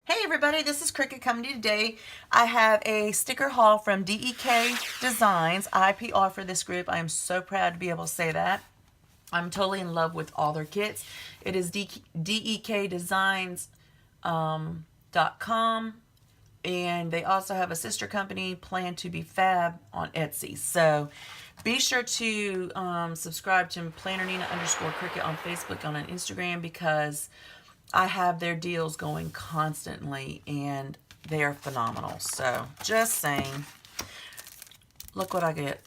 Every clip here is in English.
Hey everybody, this is Cricket coming to you today. I have a sticker haul from DEK Designs. IPR for this group. I am so proud to be able to say that. I'm totally in love with all their kits. It is DEKDesigns.com, and they also have a sister company, Plan2befab, on Etsy. So be sure to subscribe to Planner_Nina_Cricket on Facebook and on Instagram, because I have their deals going constantly and they are phenomenal. So just saying, look what I get.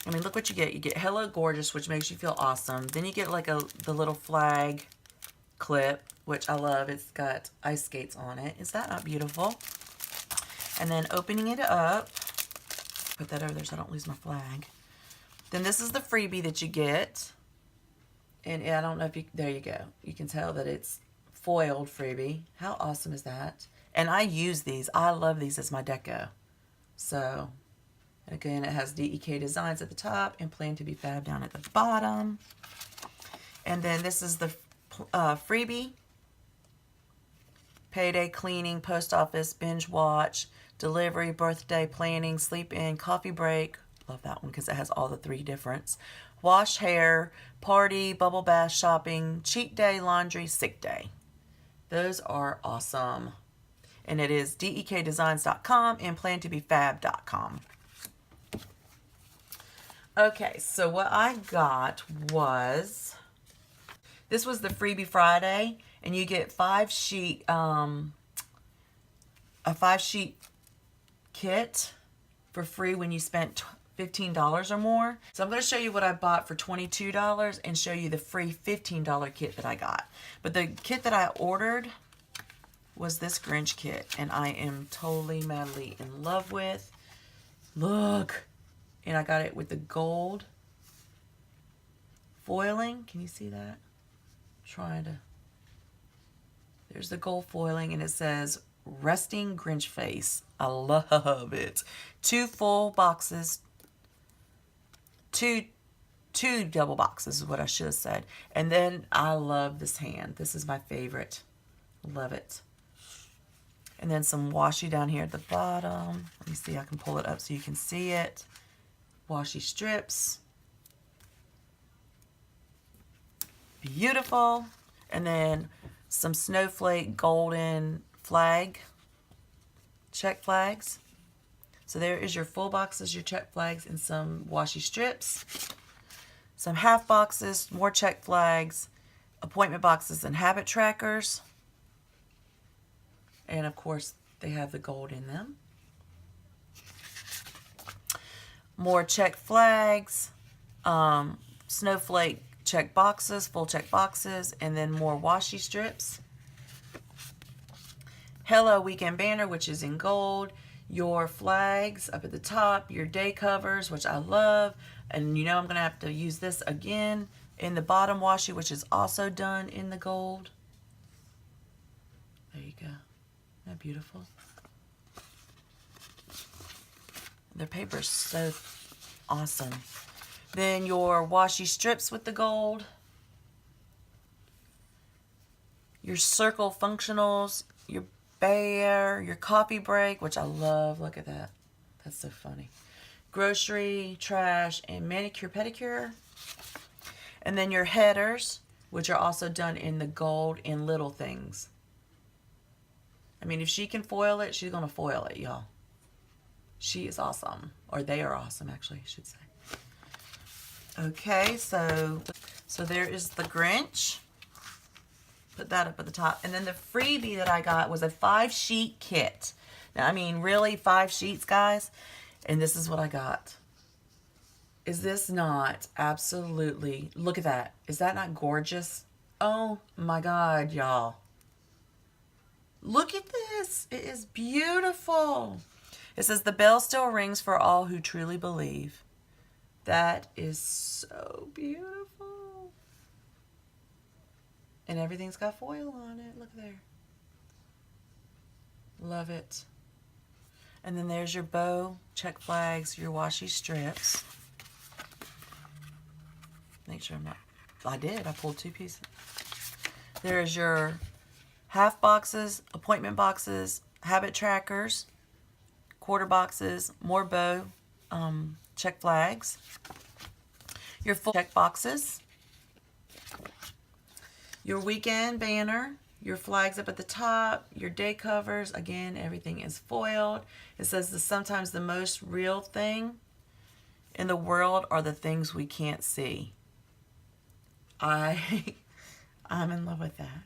I mean, look what you get. You get Hello Gorgeous, which makes you feel awesome. Then you get like the little flag clip, which I love. It's got ice skates on it. Is that not beautiful? And then opening it up, put that over there so I don't lose my flag. Then this is the freebie that you get. And I don't know if you, there you go. You can tell that it's foiled freebie. How awesome is that? And I use these. I love these as my deco. So, again, it has DEK Designs at the top and Plan2befab down at the bottom. And then this is the freebie. Payday cleaning, post office, binge watch, delivery, birthday planning, sleep in, coffee break. Love that one because it has all the three differents. Wash hair, party, bubble bath, shopping, cheat day, laundry, sick day. Those are awesome. And it is dekdesigns.com and plan2befab.com. Okay, so what I got was, this was the Freebie Friday, and you get a 5-sheet kit for free when you spent $15 or more. So I'm going to show you what I bought for $22 and show you the free $15 kit that I got. But the kit that I ordered was this Grinch kit, and I am totally madly in love with. Look! And I got it with the gold foiling. Can you see that? Trying to. There's the gold foiling, and it says Resting Grinch Face. I love it. 2 full boxes. Two double boxes is what I should have said. And then I love this hand. This is my favorite. Love it. And then some washi down here at the bottom. Let me see, I can pull it up so you can see it. Washi strips. Beautiful. And then some snowflake golden flag. Check flags. So there is your full boxes, your check flags, and some washi strips. Some half boxes, more check flags, appointment boxes, and habit trackers. And of course, they have the gold in them. More check flags, snowflake check boxes, full check boxes, and then more washi strips. Hello Weekend banner, which is in gold. Your flags up at the top, your day covers, which I love, and you know I'm going to have to use this again in the bottom washi, which is also done in the gold. There you go. Isn't that beautiful? Their paper is so awesome. Then your washi strips with the gold, your circle functionals, your bear, your coffee break, which I love. Look at that. That's so funny. Grocery, trash, and manicure, pedicure. And then your headers, which are also done in the gold in little things. I mean, if she can foil it, she's going to foil it, y'all. She is awesome. Or they are awesome, actually, I should say. Okay, so there is the Grinch. Put that up at the top. And then the freebie that I got was a 5-sheet kit. Now, I mean, really, 5 sheets, guys? And this is what I got. Is this not absolutely... Look at that. Is that not gorgeous? Oh, my God, y'all. Look at this. It is beautiful. It says, the bell still rings for all who truly believe. That is so beautiful. And everything's got foil on it. Look there. Love it. And then there's your bow, check flags, your washi strips. Make sure I'm not... I did. I pulled 2 pieces. There's your half boxes, appointment boxes, habit trackers, quarter boxes, more bow check flags, your full check boxes, your weekend banner, your flags up at the top, your day covers. Again, everything is foiled. It says that sometimes the most real thing in the world are the things we can't see. I'm in love with that.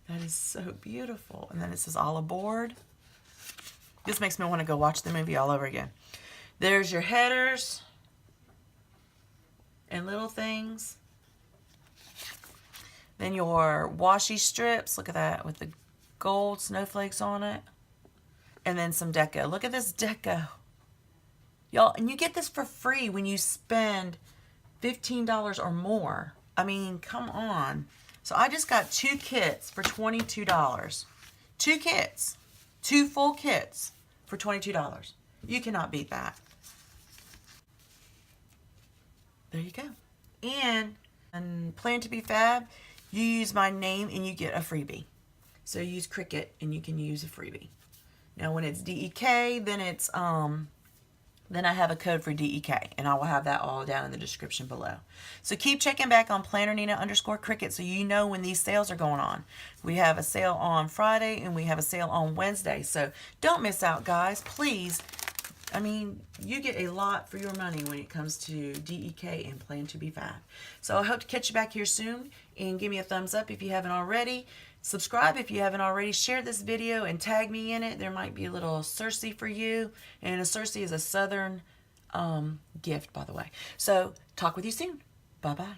That is so beautiful. And then it says all aboard. This makes me want to go watch the movie all over again. There's your headers and little things. Then your washi strips. Look at that with the gold snowflakes on it. And then some deco. Look at this deco. Y'all, and you get this for free when you spend $15 or more. I mean, come on. So I just got 2 kits for $22. 2 kits. 2 full kits for $22. You cannot beat that. There you go. And Plan2befab, you use my name and you get a freebie. So use Cricut and you can use a freebie. Now when it's DEK, then it's then I have a code for DEK, and I will have that all down in the description below. So keep checking back on PlannerNina_Cricut so you know when these sales are going on. We have a sale on Friday and we have a sale on Wednesday. So don't miss out, guys. Please. I mean, you get a lot for your money when it comes to DEK and Plan2befab. So I hope to catch you back here soon, and give me a thumbs up if you haven't already. Subscribe if you haven't already. Share this video and tag me in it. There might be a little Cersei for you. And a Cersei is a southern gift, by the way. So talk with you soon. Bye-bye.